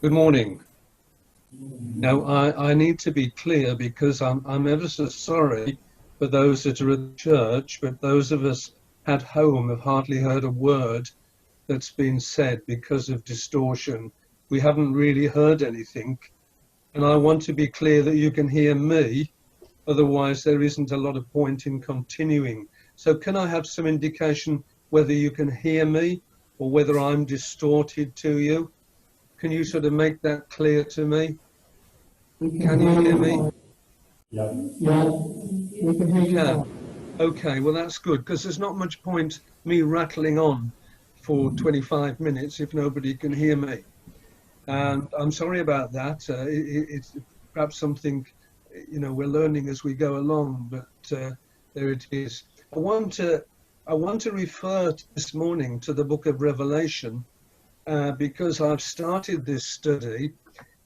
Good morning. Now, I need to be clear because I'm ever so sorry for those that are at church, but those of us at home have hardly heard a word that's been said because of distortion. We haven't really heard anything, and I want to be clear that you can hear me, otherwise there isn't a lot of point in continuing. So can I have some indication whether you can hear me or whether I'm distorted to you? Can you sort of make that clear to me? We can Can you hear hear you me? fine. Yeah. Yeah, we can hear You you can. fine. Okay, well that's good because there's not much point me rattling on for 25 minutes if nobody can hear me. And I'm sorry about that. It's perhaps something, we're learning as we go along, but there it is. I want to I want to refer this morning to the book of Revelation because I've started this study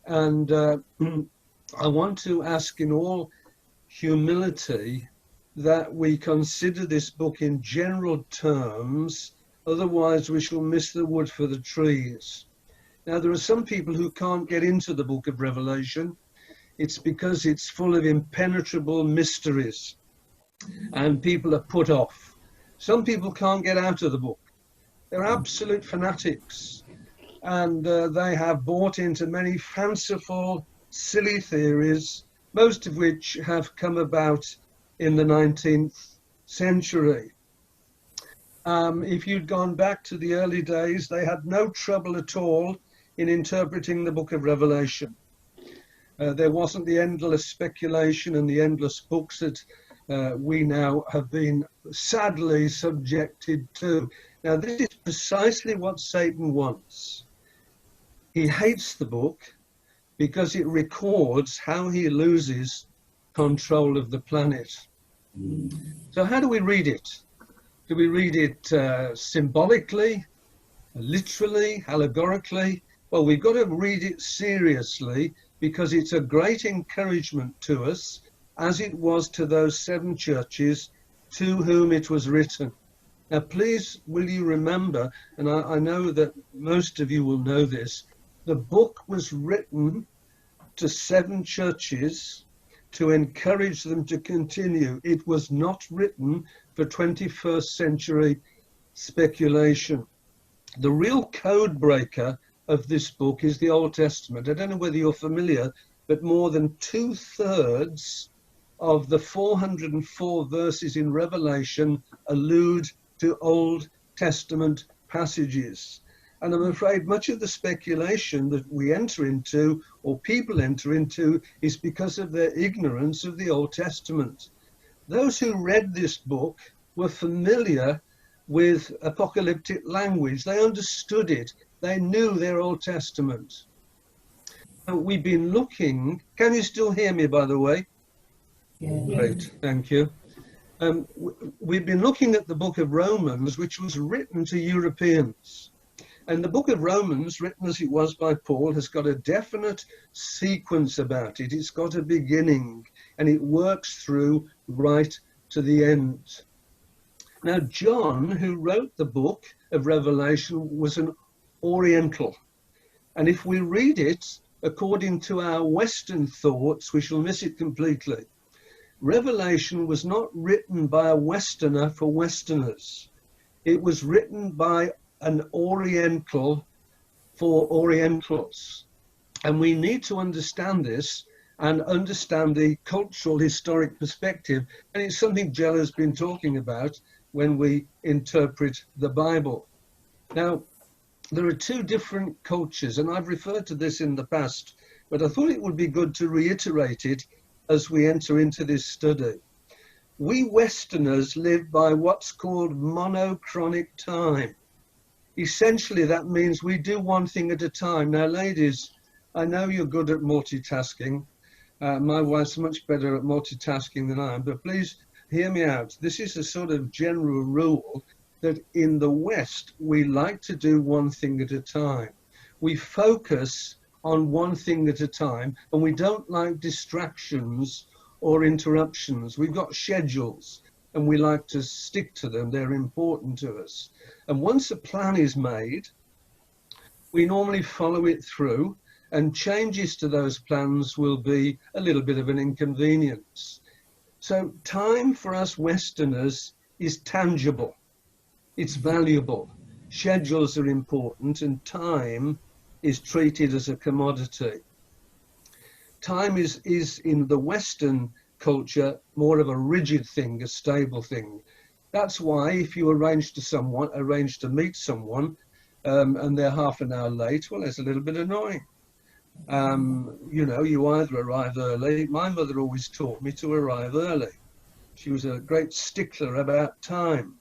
and I want to ask in all humility that we consider this book in general terms, otherwise we shall miss the wood for the trees. Now, there are some people who can't get into the book of Revelation. It's because it's full of impenetrable mysteries and people are put off. Some people can't get out of the book. They're absolute fanatics and they have bought into many fanciful, silly theories, most of which have come about in the 19th century. If you'd gone back to the early days, they had no trouble at all in interpreting the book of Revelation. There wasn't the endless speculation and the endless books that we now have been sadly subjected to. Now, this is precisely what Satan wants. He hates the book because it records how he loses control of the planet. So how do we read it? Do we read it symbolically, literally, allegorically? Well, we've got to read it seriously because it's a great encouragement to us, as it was to those 7 churches to whom it was written. Now, please, will you remember, and I know that most of you will know this, the book was written to 7 churches to encourage them to continue. It was not written for 21st century speculation. The real code breaker of this book is the Old Testament. I don't know whether you're familiar, but more than 2/3 of the 404 verses in Revelation allude to Old Testament passages. And I'm afraid much of the speculation that we enter into, or people enter into, is because of their ignorance of the Old Testament. Those who read this book were familiar with apocalyptic language. They understood it. They knew their Old Testament. And we've been looking. Can you still hear me, by the way? Yeah. Great, thank you. We've been looking at the book of Romans, which was written to Europeans. And the book of Romans, written as it was by Paul, has got a definite sequence about it. It's got a beginning, and it works through right to the end. Now, John, who wrote the book of Revelation, was an Oriental. And if we read it according to our Western thoughts, we shall miss it completely. Revelation was not written by a Westerner for Westerners. It was written by an Oriental for Orientals. And we need to understand this and understand the cultural historic perspective. And it's something Jell has been talking about when we interpret the Bible. Now, there are 2 different cultures, and I've referred to this in the past, but I thought it would be good to reiterate it as we enter into this study. We Westerners live by what's called monochronic time. Essentially, that means we do one thing at a time. Now, ladies, I know you're good at multitasking. My wife's much better at multitasking than I am, but please hear me out. This is a sort of general rule that in the West, we like to do one thing at a time. We focus on one thing at a time, and we don't like distractions or interruptions. We've got schedules, and we like to stick to them. They're important to us. And once a plan is made, we normally follow it through, and changes to those plans will be a little bit of an inconvenience. So time for us Westerners is tangible, it's valuable. Schedules are important, and time is treated as a commodity. Time is in the Western culture more of a rigid thing, a stable thing. That's why if you arrange to meet someone, and they're half an hour late, well, it's a little bit annoying. You know, you either arrive early. My mother always taught me to arrive early. She was a great stickler about time.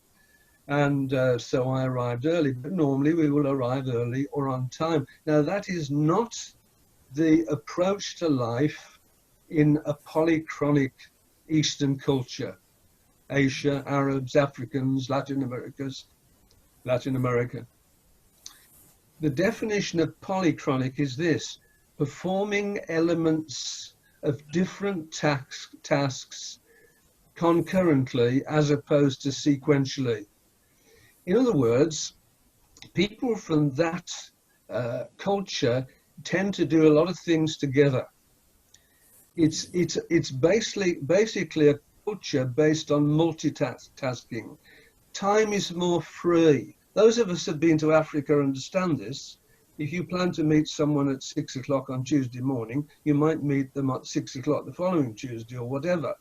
And so I arrived early, but normally we will arrive early or on time. Now, that is not the approach to life in a polychronic Eastern culture. Asia, Arabs, Africans, Latin America. The definition of polychronic is this: performing elements of different tasks concurrently as opposed to sequentially. In other words, people from that culture tend to do a lot of things together. It's basically a culture based on multitasking. Time is more free. Those of us who have been to Africa understand this. If you plan to meet someone at 6 o'clock on Tuesday morning, you might meet them at 6 o'clock the following Tuesday or whatever.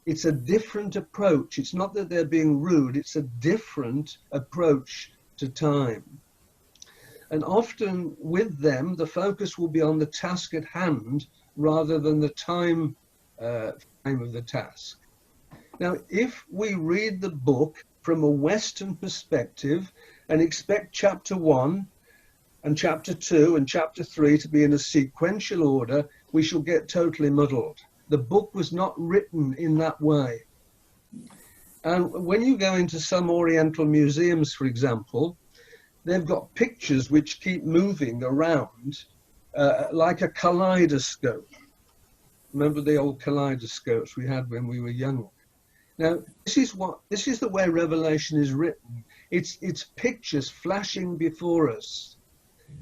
It's a different approach. It's not that they're being rude, it's a different approach to time. And often with them, the focus will be on the task at hand rather than the time of the task. Now, if we read the book from a Western perspective and expect chapter 1 and chapter 2 and chapter 3 to be in a sequential order, we shall get totally muddled. The book was not written in that way. And when you go into some Oriental museums, for example, they've got pictures which keep moving around like a kaleidoscope. Remember the old kaleidoscopes we had when we were young? Now, this is the way Revelation is written. It's pictures flashing before us.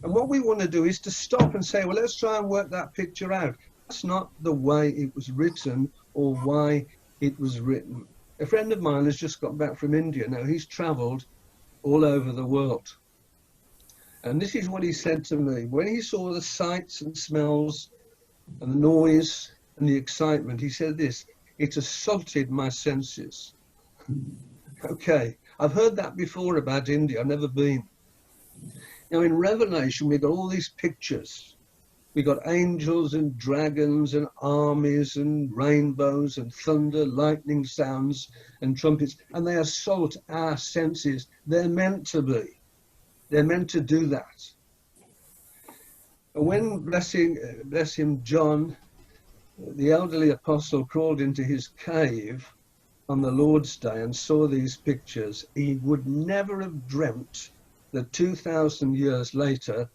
And what we want to do is to stop and say, well, let's try and work that picture out. That's not the way it was written or why it was written. A friend of mine has just got back from India. Now, he's traveled all over the world. And this is what he said to me. When he saw the sights and smells and the noise and the excitement, he said this: it assaulted my senses. Okay, I've heard that before about India. I've never been. Now, in Revelation, we've got all these pictures. We've got angels and dragons and armies and rainbows and thunder, lightning sounds and trumpets, and they assault our senses. They're meant to be. They're meant to do that. When, bless him, John, the elderly apostle, crawled into his cave on the Lord's Day and saw these pictures, he would never have dreamt that 2,000 years later,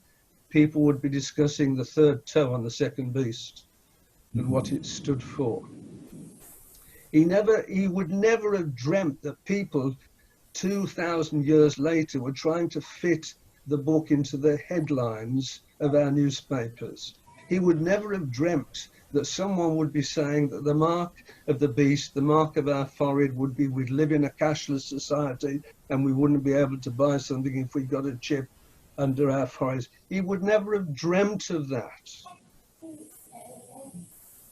people would be discussing the third toe on the second beast and what it stood for. He would never have dreamt that people 2,000 years later were trying to fit the book into the headlines of our newspapers. He would never have dreamt that someone would be saying that the mark of the beast, the mark of our forehead, would be we'd live in a cashless society and we wouldn't be able to buy something if we got a chip under our foreheads. He would never have dreamt of that.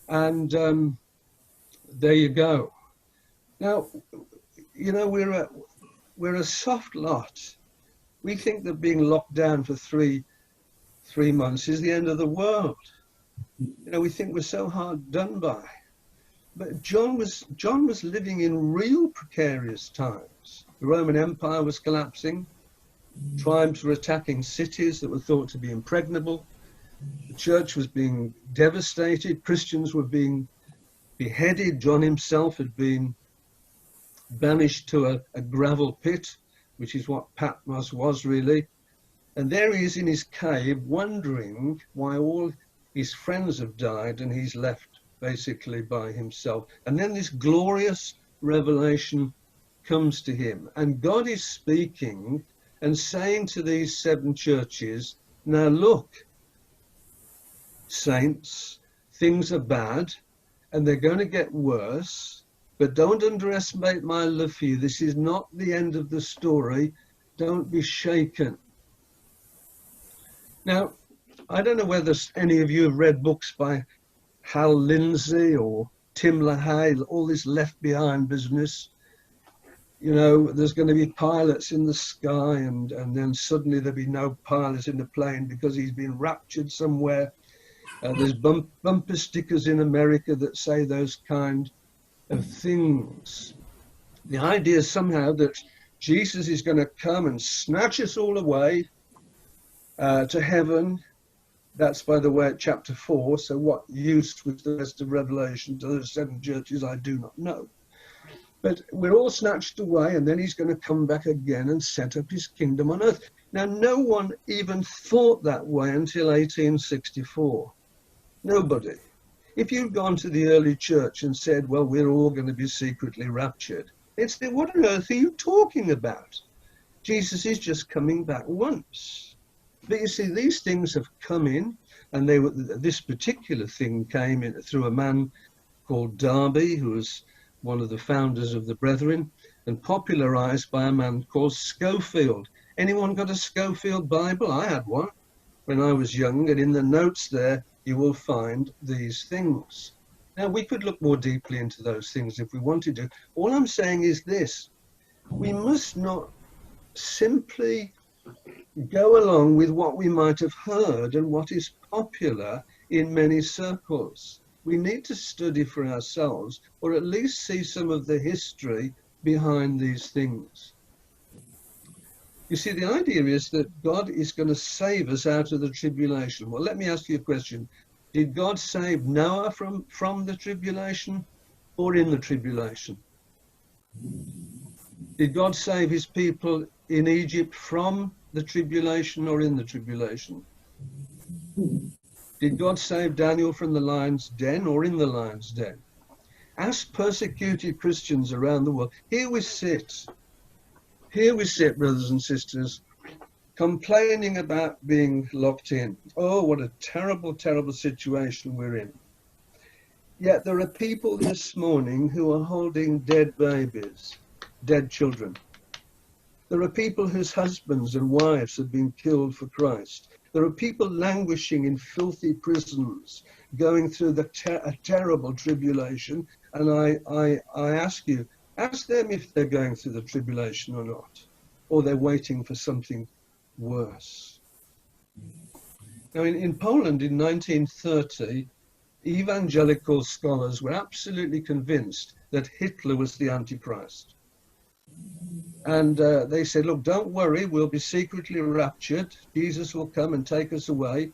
And there you go. Now, you know, we're a soft lot. We think that being locked down for three months is the end of the world. You know, we think we're so hard done by. But John was living in real precarious times. The Roman Empire was collapsing. Tribes were attacking cities that were thought to be impregnable. The church was being devastated. Christians were being beheaded. John himself had been banished to a gravel pit, which is what Patmos was really. And there he is in his cave, wondering why all his friends have died and he's left basically by himself. And then this glorious revelation comes to him. And God is speaking and saying to these 7 churches, now look, saints. Things are bad and they're going to get worse. But don't underestimate my love for you. This is not the end of the story. Don't be shaken. Now, I don't know whether any of you have read books by Hal Lindsey or Tim LaHaye, all this Left Behind business. You know, there's going to be pilots in the sky and then suddenly there'll be no pilot in the plane because he's been raptured somewhere. There's bumper stickers in America that say those kind of things. The idea is somehow that Jesus is going to come and snatch us all away to heaven. That's, by the way, at chapter 4. So what use was the rest of Revelation to those 7 churches? I do not know. But we're all snatched away, and then he's going to come back again and set up his kingdom on earth. Now, no one even thought that way until 1864. Nobody. If you'd gone to the early church and said, well, we're all going to be secretly raptured, they'd say, what on earth are you talking about? Jesus is just coming back once. But you see, these things have come in, and this particular thing came in through a man called Darby, who was one of the founders of the Brethren, and popularized by a man called Scofield. Anyone got a Scofield Bible? I had one when I was young, and in the notes there, you will find these things. Now, we could look more deeply into those things if we wanted to. All I'm saying is this: we must not simply go along with what we might have heard and what is popular in many circles. We need to study for ourselves, or at least see some of the history behind these things. You see, the idea is that God is going to save us out of the tribulation. Well, let me ask you a question. Did God save Noah from the tribulation or in the tribulation? Did God save his people in Egypt from the tribulation or in the tribulation? Did God save Daniel from the lion's den or in the lion's den? Ask persecuted Christians around the world. Here we sit, brothers and sisters, complaining about being locked in. Oh, what a terrible, terrible situation we're in. Yet there are people this morning who are holding dead babies, dead children. There are people whose husbands and wives have been killed for Christ. There are people languishing in filthy prisons, going through a terrible tribulation. And I ask you, ask them if they're going through the tribulation or not, or they're waiting for something worse. Now, in Poland in 1930, evangelical scholars were absolutely convinced that Hitler was the Antichrist. And they said, look, don't worry, we'll be secretly raptured. Jesus will come and take us away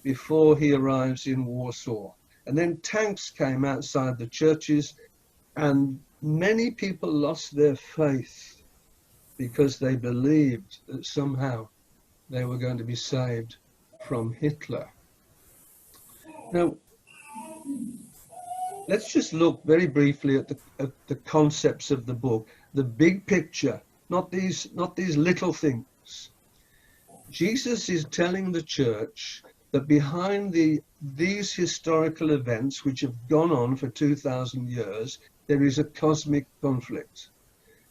before he arrives in Warsaw. And then tanks came outside the churches, and many people lost their faith because they believed that somehow they were going to be saved from Hitler. Now, let's just look very briefly at the concepts of the book, the big picture, not these little things. Jesus is telling the church that behind these historical events, which have gone on for 2,000 years, there is a cosmic conflict.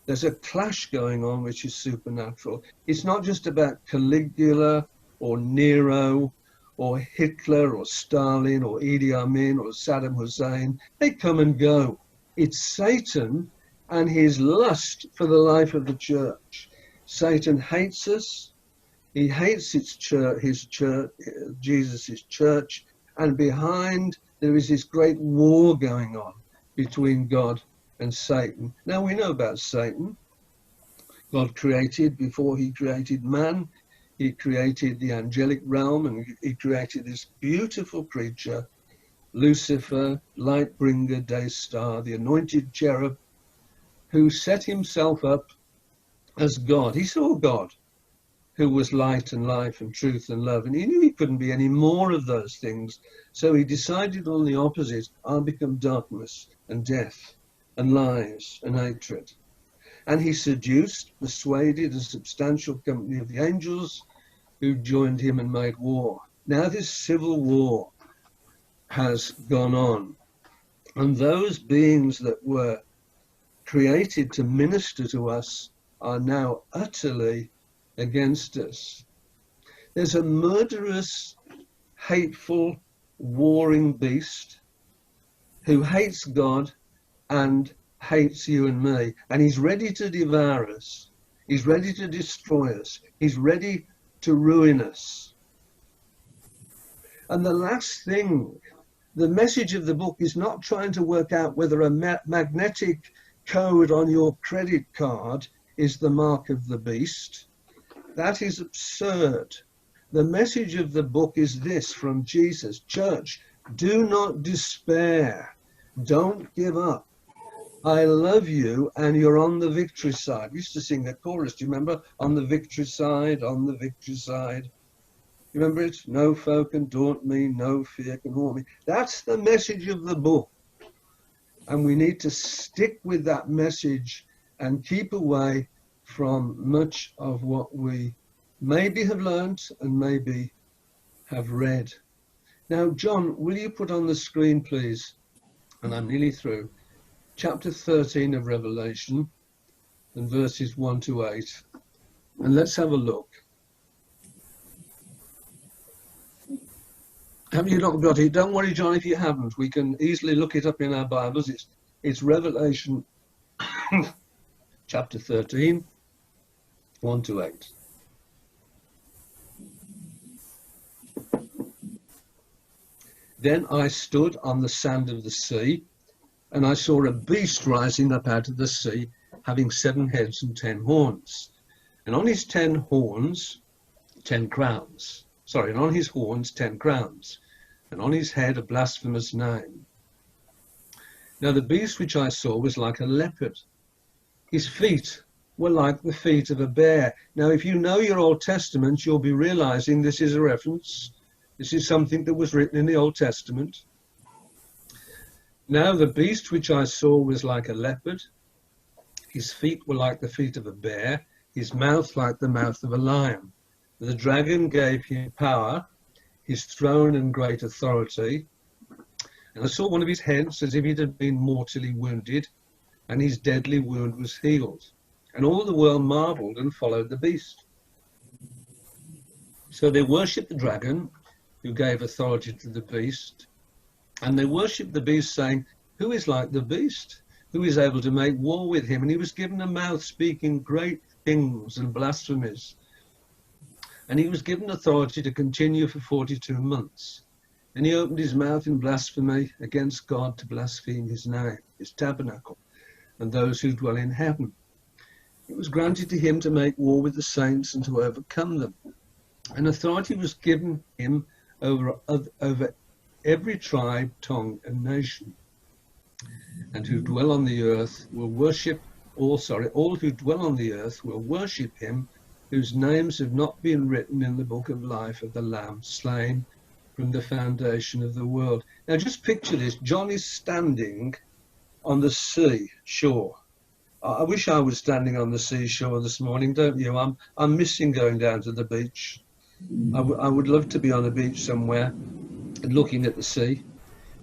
There's a clash going on which is supernatural. It's not just about Caligula or Nero or Hitler or Stalin or Idi Amin or Saddam Hussein. They come and go. It's Satan and his lust for the life of the church. Satan hates us. He hates his church, Jesus' church, and behind there is this great war going on between God and Satan. Now we know about Satan. God created, before he created man, he created the angelic realm, and he created this beautiful creature, Lucifer, light bringer, day star, the anointed cherub, who set himself up as God. He saw God, who was light and life and truth and love, and he knew he couldn't be any more of those things. So he decided on the opposite. I'll become darkness and death and lies and hatred. And he seduced, persuaded a substantial company of the angels who joined him and made war. Now this civil war has gone on. And those beings that were created to minister to us are now utterly against us. There's a murderous, hateful, warring beast who hates God and hates you and me. And he's ready to devour us. He's ready to destroy us. He's ready to ruin us. And the last thing, the message of the book is not trying to work out whether a magnetic code on your credit card is the mark of the beast. That is absurd. The message of the book is this from Jesus. Church, do not despair. Don't give up. I love you and you're on the victory side. We used to sing that chorus, do you remember? On the victory side, on the victory side. You remember it? No foe can daunt me, no fear can haunt me. That's the message of the book. And we need to stick with that message and keep away from much of what we maybe have learned and maybe have read. Now, John, will you put on the screen, please? And I'm nearly through. Chapter 13 of Revelation and verses 1 to 8. And let's have a look. Have you not got it? Don't worry, John, if you haven't. We can easily look it up in our Bibles. It's Revelation chapter 13, 1 to 8. Then I stood on the sand of the sea, and I saw a beast rising up out of the sea, having 7 heads and 10 horns. And on his 10 horns, 10 crowns. Sorry, and on his horns 10 crowns, and on his head a blasphemous name. Now the beast which I saw was like a leopard. His feet were like the feet of a bear. Now if you know your Old Testament, you'll be realizing this is a reference. This is something that was written in the Old Testament. Now the beast which I saw was like a leopard. His feet were like the feet of a bear, his mouth like the mouth of a lion. The dragon gave him power, his throne and great authority. And I saw one of his heads as if it had been mortally wounded, and his deadly wound was healed. And all the world marveled and followed the beast. So they worshipped the dragon, who gave authority to the beast. And they worshipped the beast, saying, who is like the beast? Who is able to make war with him? And he was given a mouth speaking great things and blasphemies. And he was given authority to continue for 42 months. And he opened his mouth in blasphemy against God to blaspheme his name, his tabernacle, and those who dwell in heaven. It was granted to him to make war with the saints and to overcome them. And authority was given him over every tribe, tongue, and nation. And who dwell on the earth will worship, all who dwell on the earth will worship him, whose names have not been written in the book of life of the Lamb slain from the foundation of the world. Now just picture this. John is standing on the sea shore. I wish I was standing on the seashore this morning, don't you? I'm missing going down to the beach. I would love to be on a beach somewhere looking at the sea.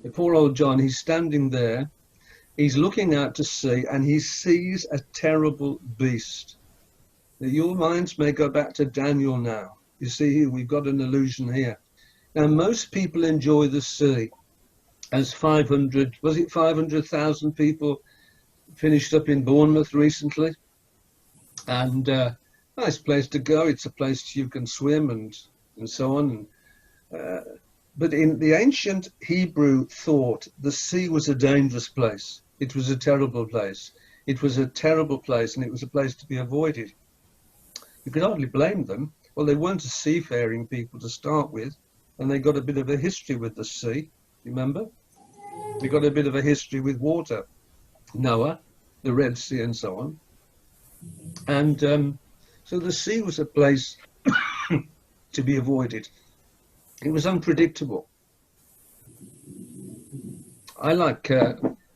The poor old John, he's standing there. He's looking out to sea and he sees a terrible beast. Now, your minds may go back to Daniel now. You see here, we've got an illusion here. Now, most people enjoy the sea. As 500,000 people finished up in Bournemouth recently. And nice place to go. It's a place you can swim and so on. But in the ancient Hebrew thought, the sea was a dangerous place. It was a terrible place. It was a terrible place, and it was a place to be avoided. You could hardly blame them. Well, they weren't a seafaring people to start with, and they got a bit of a history with the sea, remember? They got a bit of a history with water. Noah, the Red Sea, and so on. And so the sea was a place to be avoided. It was unpredictable. I like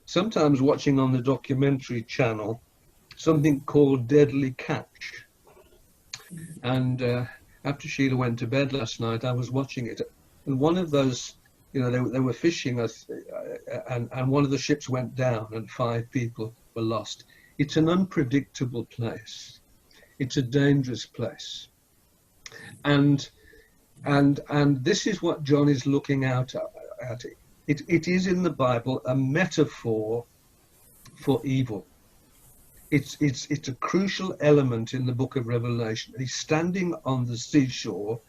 sometimes watching on the documentary channel something called Deadly Catch. And after Sheila went to bed last night, I was watching it. And one of those You know, they were fishing us, and one of the ships went down and 5 people were lost. It's an unpredictable place. It's a dangerous place. And this is what John is looking out at. It is in the Bible a metaphor for evil. It's a crucial element in the book of Revelation. He's standing on the seashore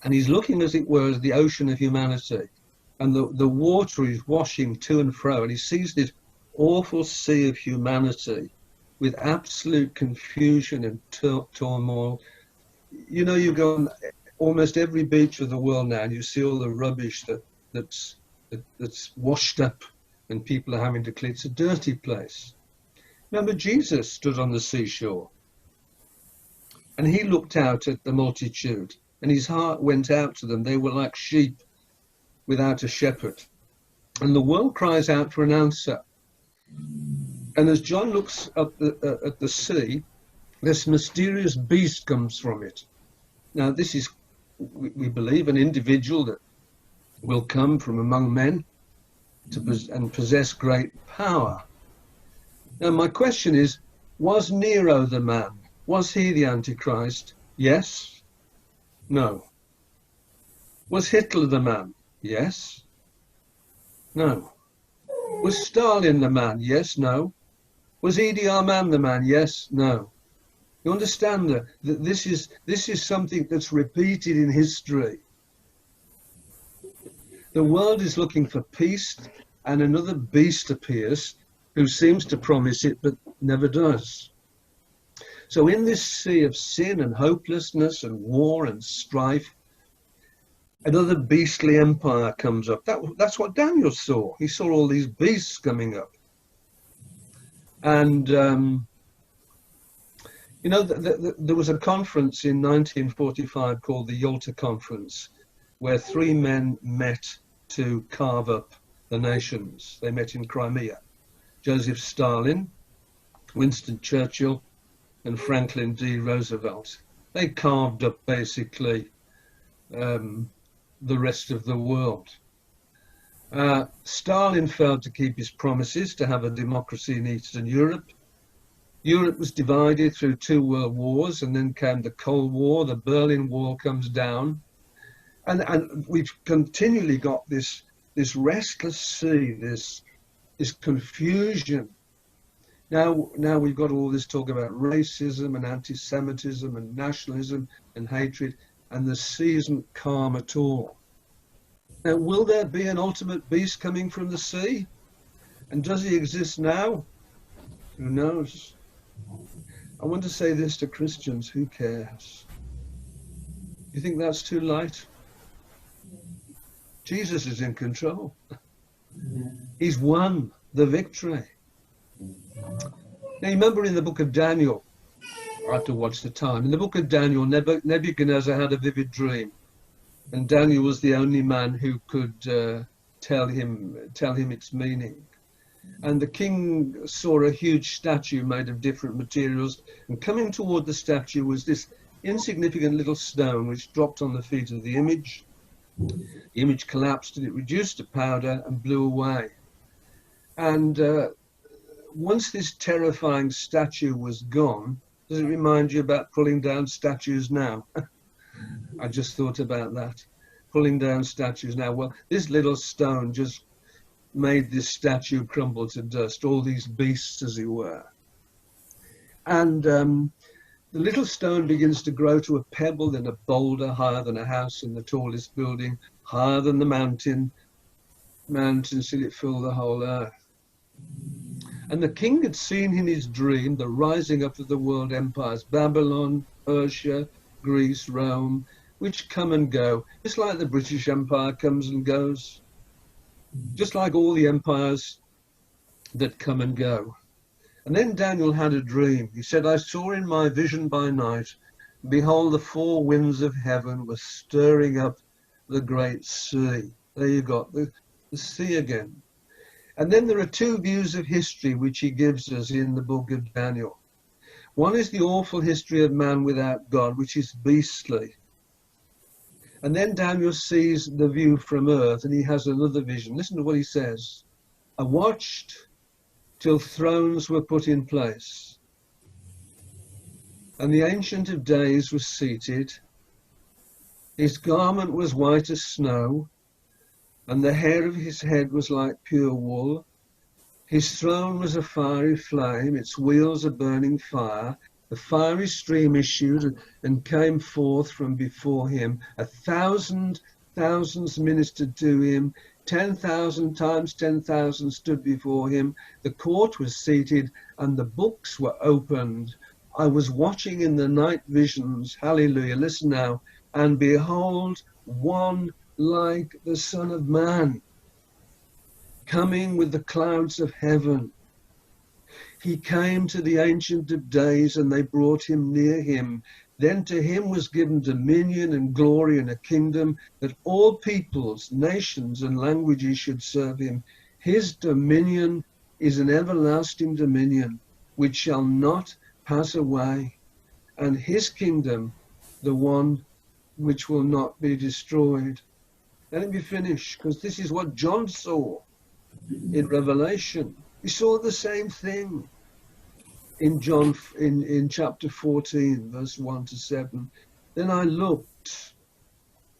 and he's looking, as it were, at the ocean of humanity. And the water is washing to and fro. And he sees this awful sea of humanity with absolute confusion and turmoil. You know, you go on almost every beach of the world now and you see all the rubbish that's washed up and people are having to clean. It's a dirty place. Remember, Jesus stood on the seashore and he looked out at the multitude and his heart went out to them. They were like sheep without a shepherd. And the world cries out for an answer. And as John looks at the sea, this mysterious beast comes from it. Now, this is, we believe, an individual that will come from among men and possess great power. Now, my question is, was Nero the man? Was he the Antichrist? Yes? No. Was Hitler the man? Yes? No. Was Stalin the man? Yes? No. Was Idi Amin the man? Yes? No. You understand that this is something that's repeated in history. The world is looking for peace, and another beast appears who seems to promise it but never does. So in this sea of sin and hopelessness and war and strife, another beastly empire comes up. That's what Daniel saw. He saw all these beasts coming up. And, you know, there was a conference in 1945 called the Yalta Conference, where 3 men met to carve up the nations. They met in Crimea. Joseph Stalin, Winston Churchill, and Franklin D. Roosevelt. They carved up basically the rest of the world. Stalin failed to keep his promises to have a democracy in Eastern Europe. Europe was divided through 2 world wars, and then came the Cold War. The Berlin Wall comes down. And we've continually got this restless sea, this confusion. Now we've got all this talk about racism and anti-Semitism and nationalism and hatred, and the sea isn't calm at all. Now, will there be an ultimate beast coming from the sea? And does he exist now? Who knows? I want to say this to Christians: who cares? You think that's too light? Jesus is in control. He's won the victory. Now, you remember in the book of Daniel, I have to watch the time. In the book of Daniel, Nebuchadnezzar had a vivid dream, and Daniel was the only man who could tell him its meaning. And the king saw a huge statue made of different materials, and coming toward the statue was this insignificant little stone which dropped on the feet of the image. The image collapsed and it reduced to powder and blew away. And once this terrifying statue was gone, does it remind you about pulling down statues now? I just thought about that. Pulling down statues now. Well, this little stone just made this statue crumble to dust, all these beasts, as it were. And the little stone begins to grow to a pebble, then a boulder higher than a house in the tallest building, higher than the mountains till it filled the whole earth. And the king had seen in his dream the rising up of the world empires, Babylon, Persia, Greece, Rome, which come and go, just like the British Empire comes and goes, just like all the empires that come and go. And then Daniel had a dream. He said, I saw in my vision by night, behold, the 4 winds of heaven were stirring up the great sea. There you got the sea again. And then there are 2 views of history which he gives us in the book of Daniel. One is the awful history of man without God, which is beastly. And then Daniel sees the view from earth, and he has another vision. Listen to what he says. I watched till thrones were put in place, and the Ancient of Days was seated. His garment was white as snow, and the hair of his head was like pure wool. His throne was a fiery flame, its wheels a burning fire. The fiery stream issued and came forth from before him. 1,000 thousands ministered to him. 10,000 times 10,000 stood before him. The court was seated and the books were opened. I was watching in the night visions. Hallelujah. Listen now. And behold, one like the Son of Man, coming with the clouds of heaven. He came to the Ancient of Days, and they brought him near him. Then to him was given dominion and glory and a kingdom, that all peoples, nations, and languages should serve him. His dominion is an everlasting dominion, which shall not pass away, and his kingdom, the one which will not be destroyed. Let me finish, because this is what John saw in Revelation. He saw the same thing in John, in chapter 14, verse 1 to 7. Then I looked.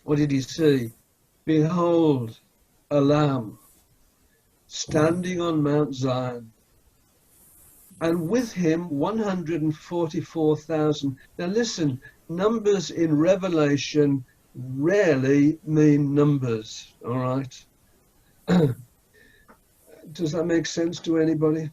What did he see? Behold, a lamb standing on Mount Zion, and with him 144,000. Now listen, numbers in Revelation rarely mean numbers, all right? Does that make sense to anybody?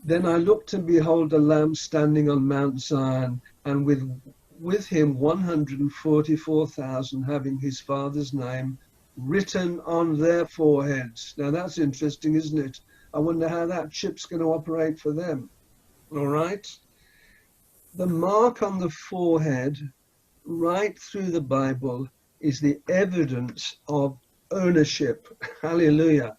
Then I looked, and behold, a lamb standing on Mount Zion, and with him 144,000, having his Father's name written on their foreheads. Now that's interesting, isn't it? I wonder how that chip's going to operate for them. All right? The mark on the forehead, right through the Bible, is the evidence of ownership. Hallelujah.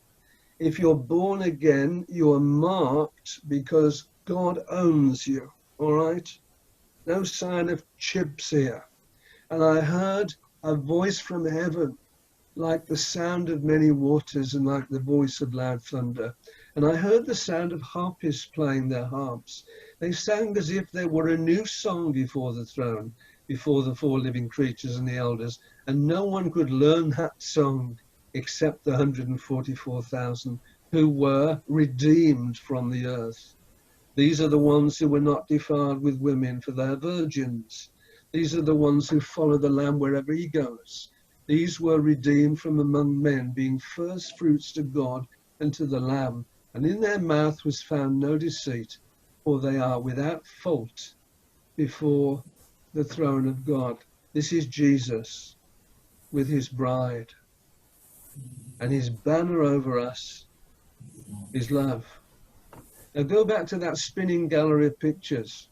If you're born again, you're marked because God owns you. All right? No sign of chips here. And I heard a voice from heaven, like the sound of many waters and like the voice of loud thunder. And I heard the sound of harpists playing their harps. They sang as if there were a new song before the throne, before the four living creatures and the elders. And no one could learn that song except the 144,000 who were redeemed from the earth. These are the ones who were not defiled with women, for they are virgins. These are the ones who follow the Lamb wherever he goes. These were redeemed from among men, being first fruits to God and to the Lamb. And in their mouth was found no deceit, for they are without fault before the throne of God. This is Jesus with his bride. And his banner over us is love. Now go back to that spinning gallery of pictures.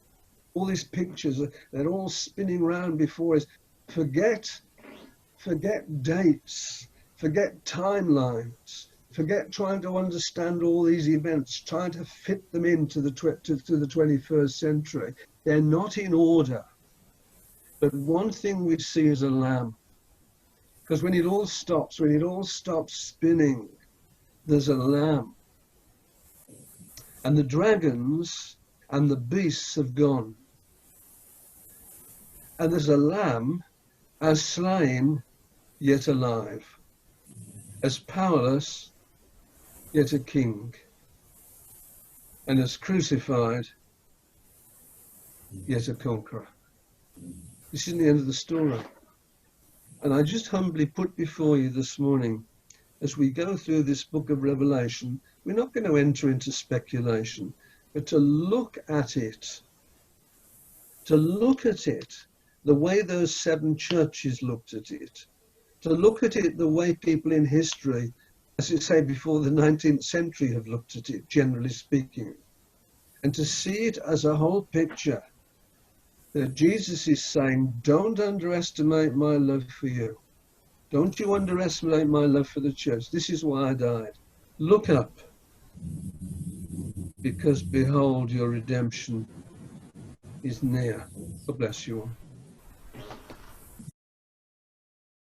All these pictures, they're all spinning around before us. Forget dates, forget timelines, forget trying to understand all these events, trying to fit them into the 21st century. They're not in order. But one thing we see is a lamb. Because when it all stops spinning, there's a lamb. And the dragons and the beasts have gone. And there's a lamb as slain, yet alive. As powerless, yet a king. And as crucified, yet a conqueror. This is the end of the story. And I just humbly put before you this morning, as we go through this book of Revelation, we're not going to enter into speculation, but to look at it the way those 7 churches looked at it, to look at it the way people in history, as you say, before the 19th century have looked at it, generally speaking, and to see it as a whole picture. That Jesus is saying, don't underestimate my love for you. Don't you underestimate my love for the church. This is why I died. Look up, because behold, your redemption is near. God bless you all.